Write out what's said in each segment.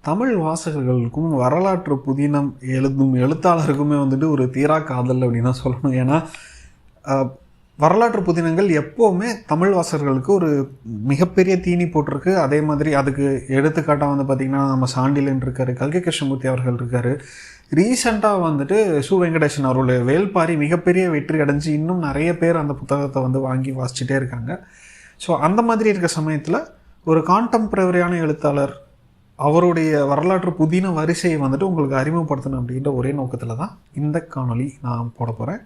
தமிழ் வாசகர்களுக்கும் வரலாற்று புதினம் எழுதும் எழுத்தாளருக்குமே வந்துட்டு ஒரு தீரா காதல் அப்படின்னு தான் சொல்லணும். ஏன்னா வரலாற்று புதினங்கள் எப்போவுமே தமிழ் வாசகர்களுக்கு ஒரு மிகப்பெரிய தீனி போட்டிருக்கு. அதே மாதிரி அதுக்கு எடுத்துக்காட்டாக வந்து பார்த்திங்கன்னா நம்ம சாண்டிலன் இருக்கார், கல்கி கிருஷ்ணமூர்த்தி அவர்கள் இருக்கார். ரீசெண்டாக வந்துட்டு சு வெங்கடேசன் அவருடைய வேல்பாரி மிகப்பெரிய வெற்றி அடைஞ்சு இன்னும் நிறைய பேர் அந்த புத்தகத்தை வந்து வாங்கி வாசிச்சுட்டே இருக்காங்க. ஸோ அந்த மாதிரி இருக்க சமயத்தில் ஒரு கான்டெம்பரரியான எழுத்தாளர் அவருடைய வரலாற்று புதின வரிசையை வந்துட்டு உங்களுக்கு அறிமுகப்படுத்தணும் அப்படின்ற ஒரே நோக்கத்தில் தான் இந்த காணொளி நான் போட போகிறேன்.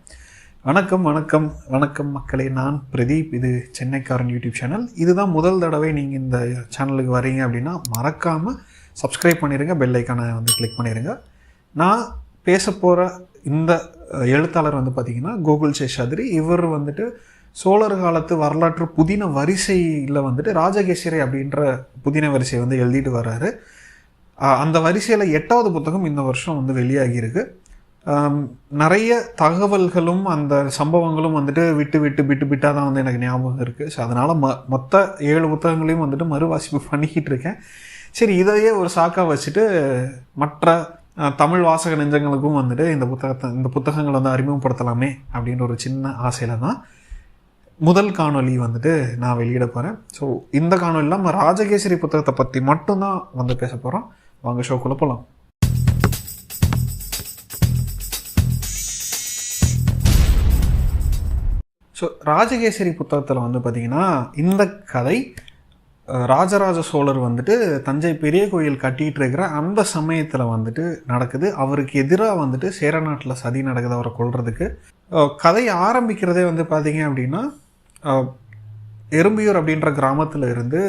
வணக்கம் வணக்கம் வணக்கம் மக்களே, நான் பிரதீப். இது சென்னைக்காரன் யூடியூப் சேனல். இதுதான் முதல் தடவை நீங்கள் இந்த சேனலுக்கு வரீங்க அப்படின்னா மறக்காமல் சப்ஸ்கிரைப் பண்ணிடுங்க, பெல் ஐக்கானை வந்து கிளிக் பண்ணிடுங்க. நான் பேச போகிற இந்த எழுத்தாளர் வந்து பார்த்திங்கன்னா கோகுல் சேஷாத்ரி. இவர் வந்துட்டு சோழர் காலத்து வரலாற்று புதின வரிசையில் வந்துட்டு ராஜகேசரி அப்படின்ற புதின வரிசையை வந்து எழுதிட்டு வர்றாரு. அந்த வரிசையில் 8வது புத்தகம் இந்த வருஷம் வந்து வெளியாகியிருக்கு. நிறைய தகவல்களும் அந்த சம்பவங்களும் வந்துட்டு விட்டாக தான் வந்து எனக்கு ஞாபகம் இருக்குது. ஸோ அதனால் மொத்த 7 புத்தகங்களையும் வந்துட்டு மறுவாசிப்பு பண்ணிக்கிட்டு இருக்கேன். சரி, இதையே ஒரு சாக்காக வச்சுட்டு மற்ற தமிழ் வாசக நெஞ்சங்களுக்கும் வந்துட்டு இந்த புத்தகங்களை வந்து அறிமுகப்படுத்தலாமே அப்படின்ற ஒரு சின்ன ஆசையில் தான் முதல் காணொலி வந்துட்டு நான் வெளியிட போகிறேன். ஸோ இந்த காணொலியில் நம்ம ராஜகேசரி புத்தகத்தை பற்றி மட்டும்தான் வந்து பேச போகிறோம். வாங்க ஷோக்குள்ளே போகலாம். ஸோ ராஜகேசரி புத்தகத்தில் வந்து பார்த்திங்கன்னா இந்த கதை ராஜராஜ சோழர் வந்துட்டு தஞ்சை பெரிய கோயில் கட்டிகிட்டு இருக்கிற அந்த சமயத்தில் வந்துட்டு நடக்குது. அவருக்கு எதிராக வந்துட்டு சேர நாட்டில் சதி நடக்குது அவரை கொல்றதுக்கு. கதை ஆரம்பிக்கிறதே வந்து பார்த்திங்க அப்படின்னா எறும்பியூர் அப்படின்ற கிராமத்தில் இருந்து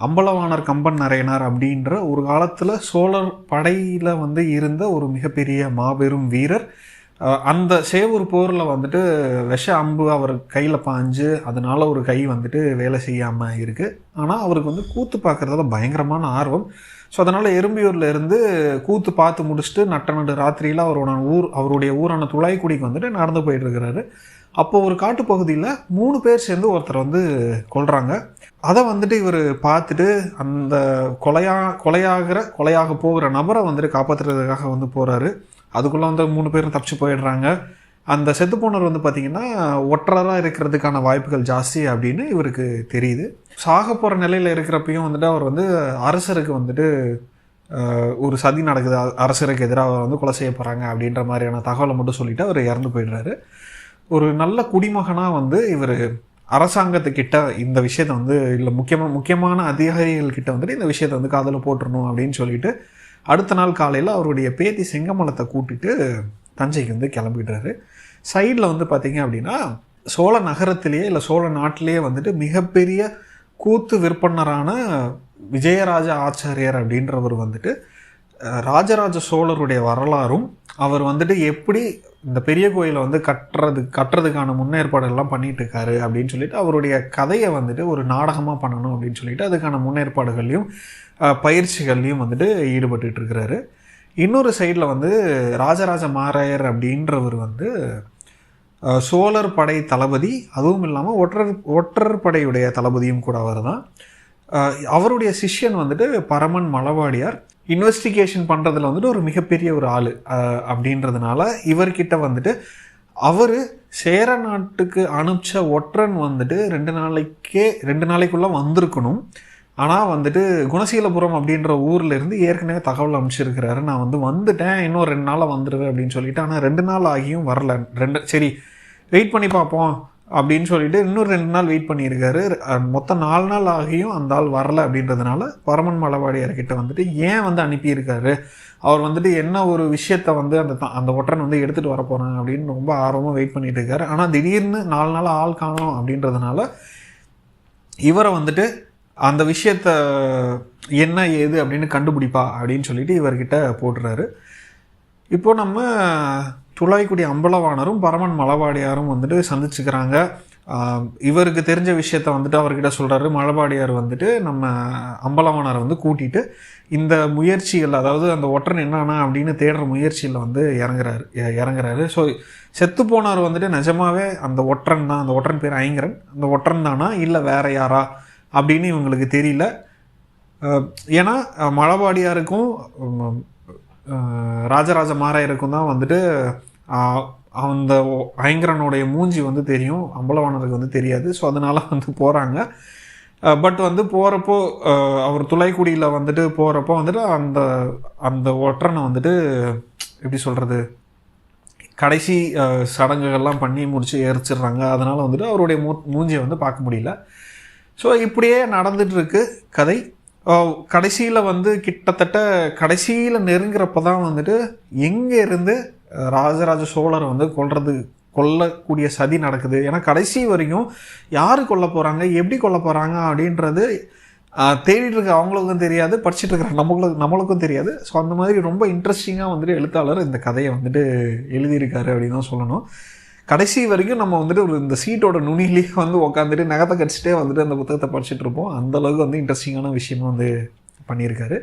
அம்பலவாணர் கம்பன் நரையனார் அப்படின்ற ஒரு காலத்தில் சோழர் படையில் வந்து இருந்த ஒரு மிகப்பெரிய மாபெரும் வீரர். அந்த சேவூர் போரில் வந்துட்டு விஷ அம்பு அவர் கையில் பாஞ்சு அதனால் ஒரு கை வந்துட்டு வேலை செய்யாமல் இருக்குது. ஆனால் அவருக்கு வந்து கூத்து பார்க்குறதுல பயங்கரமான ஆர்வம். ஸோ அதனால் எறும்பியூரில் இருந்து கூத்து பார்த்து முடிச்சுட்டு நடு ராத்திரியில் அவருடைய ஊரான துளாய்க்குடிக்கு வந்துட்டு நடந்து போயிட்டுருக்கிறாரு. அப்போ ஒரு காட்டுப்பகுதியில் 3 பேர் சேர்ந்து ஒருத்தர் வந்து கொல்றாங்க. அதை வந்துட்டு இவர் பார்த்துட்டு அந்த கொலையாக போகிற நபரை வந்துட்டு காப்பாற்றுறதுக்காக வந்து போகிறாரு. அதுக்குள்ளே வந்து 3 பேரும் தப்பிச்சு போயிடுறாங்க. அந்த செத்துப்போனர் வந்து பார்த்திங்கன்னா ஒற்றராக இருக்கிறதுக்கான வாய்ப்புகள் ஜாஸ்தி அப்படின்னு இவருக்கு தெரியுது. சாக போகிற நிலையில் இருக்கிறப்பையும் வந்துட்டு அவர் வந்து அரசருக்கு வந்துட்டு ஒரு சதி நடக்குது, அரசருக்கு எதிராக வந்து கொலை செய்ய போகிறாங்க அப்படின்ற மாதிரியான தகவலை மட்டும் சொல்லிவிட்டு அவர் இறந்து போயிடுறாரு. ஒரு நல்ல குடிமகனாக வந்து இவர் அரசாங்கத்துக்கிட்ட இந்த விஷயத்தை வந்து இல்லை முக்கியமான அதிகாரிகள்கிட்ட வந்துட்டு இந்த விஷயத்தை வந்து காதில் போட்டுடணும் அப்படின்னு சொல்லிட்டு அடுத்த நாள் காலையில் அவருடைய பேத்தி செங்கமலத்தை கூட்டிட்டு தஞ்சைக்கு வந்து கிளம்பிடுறாரு. சைடில் வந்து பார்த்திங்க அப்படின்னா சோழ நகரத்திலேயே இல்லை சோழ நாட்டிலேயே வந்துட்டு மிகப்பெரிய கூத்து விற்பனரான விஜயராஜ ஆச்சாரியார் அப்படின்றவர் வந்துட்டு ராஜராஜ சோழருடைய வரலாறும் அவர் வந்துட்டு எப்படி இந்த பெரிய கோயிலை வந்து கட்டுறதுக்கான முன்னேற்பாடெல்லாம் பண்ணிட்டு இருக்காரு அப்படின்னு சொல்லிட்டு அவருடைய கதையை வந்துட்டு ஒரு நாடகமாக பண்ணணும் அப்படின்னு சொல்லிட்டு அதுக்கான முன்னேற்பாடுகள்லையும் பயிற்சிகள்லையும் வந்துட்டு ஈடுபட்டு இருக்கிறாரு. இன்னொரு சைடில் வந்து ராஜராஜ மாராயர் அப்படின்றவர் வந்து சோழர் படை தளபதி, அதுவும் இல்லாமல் ஒற்றர் படையுடைய தளபதியும் கூட அவர் தான். அவருடைய சிஷ்யன் வந்துட்டு பரமன் மலவாடியார். இன்வெஸ்டிகேஷன் பண்ணுறதுல வந்துட்டு ஒரு மிகப்பெரிய ஒரு ஆள் அப்படின்றதுனால இவர்கிட்ட வந்துட்டு அவர் சேர நாட்டுக்கு அனுப்பிச்ச ஒற்றன் வந்துட்டு 2 நாளைக்குள்ளே வந்திருக்கணும். ஆனால் வந்துட்டு குணசீலபுரம் அப்படின்ற ஊரில் இருந்து ஏற்கனவே தகவல் அனுப்பிச்சிருக்கிறாரு, நான் வந்துட்டேன், இன்னும் 2 நாளில் வந்துடுவேன் அப்படின்னு சொல்லிட்டு. ஆனால் 2 நாள் ஆகியும் வரல. சரி வெயிட் பண்ணி பார்ப்போம் அப்படின்னு சொல்லிட்டு இன்னும் 2 நாள் வெயிட் பண்ணியிருக்காரு. மொத்தம் 4 நாள் ஆகியும் அந்த ஆள் வரல. அப்படின்றதுனால பரமன் மலவாடியார்கிட்ட வந்துட்டு ஏன் வந்து அனுப்பியிருக்காரு, அவர் வந்துட்டு என்ன ஒரு விஷயத்த வந்து அந்த ஒற்றன் வந்து எடுத்துகிட்டு வர போகிறாங்க அப்படின்னு ரொம்ப ஆர்வமாக வெயிட் பண்ணிட்டு இருக்காரு. ஆனால் திடீர்னு 4 நாள் ஆள் காணோம் அப்படின்றதுனால இவரை வந்துட்டு அந்த விஷயத்த என்ன ஏது அப்படின்னு கண்டுபிடிப்பா அப்படின்னு சொல்லிட்டு இவர்கிட்ட போட்டுறாரு. இப்போது நம்ம துளாய்க்குடி அம்பலவாணரும் பரமன் மலவாடியாரும் வந்துட்டு சந்திச்சுக்கிறாங்க. இவருக்கு தெரிஞ்ச விஷயத்த வந்துட்டு அவர்கிட்ட சொல்கிறாரு. மலவாடியார் வந்துட்டு நம்ம அம்பலவாணரை வந்து கூட்டிகிட்டு இந்த முயற்சிகள், அதாவது அந்த ஒற்றன் என்னன்னா அப்படின்னு தேடுற முயற்சியில் வந்து இறங்குறாரு. ஸோ செத்து போனார் வந்துட்டு நிஜமாவே அந்த ஒற்றன் தான், அந்த ஒற்றன் பேர் ஐங்கரன், அந்த ஒற்றன் தானா இல்லை வேற யாரா அப்படின்னு இவங்களுக்கு தெரியல. ஏன்னா மழபாடியாருக்கும் ராஜராஜ மாராயருக்கும் தான் வந்துட்டு அந்த ஐங்கரனுடைய மூஞ்சி வந்து தெரியும், அம்பலவாணருக்கு வந்து தெரியாது. ஸோ அதனால வந்து போகிறாங்க. பட் வந்து போகிறப்போ அவர் துளைக்குடியில் வந்துட்டு போகிறப்போ வந்துட்டு அந்த அந்த ஒற்றனை வந்துட்டு எப்படி சொல்கிறது, கடைசி சடங்குகள்லாம் பண்ணி முடித்து எரிச்சிடுறாங்க. அதனால் வந்துட்டு அவருடைய மூஞ்சியை வந்து பார்க்க முடியல. ஸோ இப்படியே நடந்துகிட்ருக்கு கதை. கடைசியில் வந்து கிட்டத்தட்ட கடைசியில் நெருங்குறப்ப தான் வந்துட்டு எங்கே இருந்து ராஜராஜ சோழரை வந்து கொல்லக்கூடிய சதி நடக்குது. ஏன்னா கடைசி வரைக்கும் யார் கொல்ல போகிறாங்க, எப்படி கொல்ல போகிறாங்க அப்படின்றது தேடிட்டு இருக்க அவங்களுக்கும் தெரியாது, படிச்சுட்டு இருக்கிற நம்மளுக்கும் தெரியாது. ஸோ அந்த மாதிரி ரொம்ப இன்ட்ரெஸ்டிங்காக வந்துட்டு எழுத்தாளர் இந்த கதையை வந்துட்டு எழுதியிருக்காரு அப்படின்னு தான் சொல்லணும். கடைசி வரைக்கும் நம்ம வந்துட்டு இந்த சீட்டோட நுனிலேயே வந்து உட்காந்துட்டு நகத்தை கடிச்சிட்டே வந்துட்டு அந்த புத்தகத்தை படிச்சுட்டு இருப்போம். அந்தளவுக்கு வந்து இன்ட்ரெஸ்டிங்கான விஷயமும் வந்து பண்ணியிருக்காரு.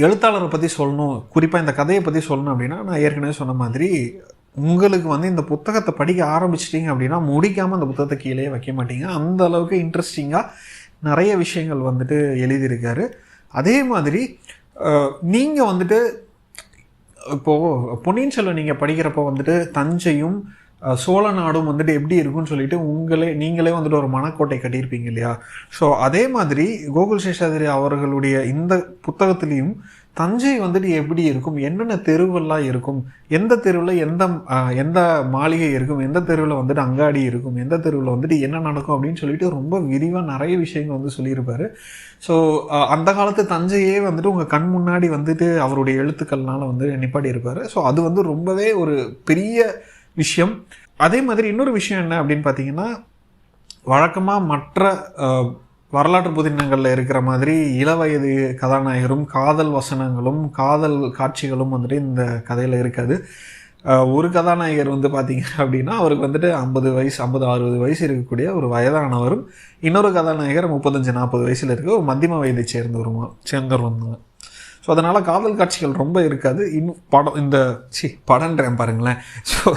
எழுத்தாளரை பற்றி சொல்லணும், குறிப்பாக இந்த கதையை பற்றி சொல்லணும் அப்படின்னா, நான் ஏற்கனவே சொன்ன மாதிரி உங்களுக்கு வந்து இந்த புத்தகத்தை படிக்க ஆரம்பிச்சிட்டிங்க அப்படின்னா முடிக்காமல் அந்த புத்தகத்தை கீழே வைக்க மாட்டீங்க. அந்த அளவுக்கு இன்ட்ரெஸ்டிங்காக நிறைய விஷயங்கள் வந்துட்டு எழுதியிருக்காரு. அதே மாதிரி நீங்கள் வந்துட்டு இப்போது பொன்னியின் செல்வன் நீங்கள் படிக்கிறப்போ வந்துட்டு தஞ்சையும் சோழ நாடும் வந்துட்டு எப்படி இருக்குன்னு சொல்லிட்டு நீங்களே வந்துட்டு ஒரு மனக்கோட்டை கட்டியிருப்பீங்க இல்லையா? ஸோ அதே மாதிரி கோகுல் சேஷாதிரி அவர்களுடைய இந்த புத்தகத்துலேயும் தஞ்சை வந்துட்டு எப்படி இருக்கும், என்னென்ன தெருவெல்லாம் இருக்கும், எந்த தெருவில் எந்த மாளிகை இருக்கும், எந்த தெருவில் வந்துட்டு அங்காடி இருக்கும், எந்த தெருவில் வந்துட்டு என்ன நடக்கும் அப்படின்னு சொல்லிட்டு ரொம்ப விரிவாக நிறைய விஷயங்கள் வந்து சொல்லியிருப்பார். ஸோ அந்த காலத்து தஞ்சையே வந்துட்டு உங்கள் கண் முன்னாடி வந்துட்டு அவருடைய எழுத்துக்கள்னால வந்து நிப்பாட்டி இருப்பார். ஸோ அது வந்து ரொம்பவே ஒரு பெரிய விஷயம். அதே மாதிரி இன்னொரு விஷயம் என்ன அப்படின்னு பார்த்தீங்கன்னா, வழக்கமாக மற்ற வரலாற்று புதினங்களில் இருக்கிற மாதிரி இளவயது கதாநாயகரும் காதல் வசனங்களும் காதல் காட்சிகளும் வந்துட்டு இந்த கதையில் இருக்காது. ஒரு கதாநாயகர் வந்து பார்த்தீங்க அப்படின்னா அவருக்கு வந்துட்டு 50 வயசு 50-60 வயசு இருக்கக்கூடிய ஒரு வயதானவரும், இன்னொரு கதாநாயகர் 35-40 வயசில் இருக்க ஒரு மத்தியம வயதை சேர்ந்தவர். ஸோ அதனால் காதல் காட்சிகள் ரொம்ப இருக்காது. இன்னும் படம்ன்றேன் பாருங்களேன். ஸோ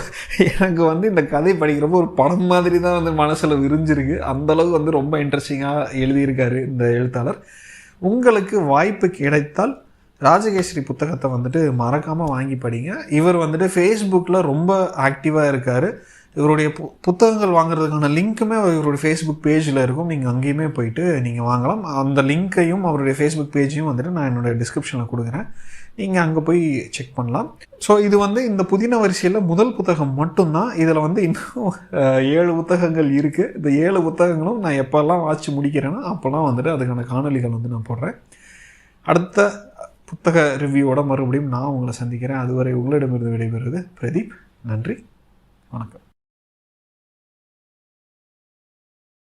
எனக்கு வந்து இந்த கதை படிக்கிறப்போ ஒரு படம் மாதிரி தான் வந்து மனசில் விரிஞ்சிருக்கு. அந்தளவுக்கு வந்து ரொம்ப இன்ட்ரெஸ்டிங்காக எழுதியிருக்காரு இந்த எழுத்தாளர். உங்களுக்கு வாய்ப்பு கிடைத்தால் ராஜகேசரி புத்தகத்தை வந்துட்டு மறக்காமல் வாங்கி படிங்க. இவர் வந்துட்டு ஃபேஸ்புக்கில் ரொம்ப ஆக்டிவாக இருக்கார். இவருடைய புத்தகங்கள் வாங்குறதுக்கான லிங்க்குமே இவருடைய ஃபேஸ்புக் பேஜில் இருக்கும். நீங்கள் அங்கேயுமே போயிட்டு நீங்கள் வாங்கலாம். அந்த லிங்க்கையும் அவருடைய ஃபேஸ்புக் பேஜையும் வந்துட்டு நான் என்னுடைய டிஸ்கிரிப்ஷனில் கொடுக்குறேன், நீங்கள் அங்கே போய் செக் பண்ணலாம். ஸோ இது வந்து இந்த புதின வரிசையில் முதல் புத்தகம் மட்டும்தான். இதில் வந்து இன்னும் 7 புத்தகங்கள் இருக்குது. இந்த 7 புத்தகங்களும் நான் எப்போல்லாம் வாசித்து முடிக்கிறேன்னா அப்போல்லாம் வந்துட்டு அதுக்கான காணொலிகள் வந்து நான் போடுறேன். அடுத்த புத்தக ரிவ்யூவோட மறுபடியும் நான் உங்களை சந்திக்கிறேன். அதுவரை உங்களிடமிருந்து விடைபெறுவது பிரதீப். நன்றி, வணக்கம்.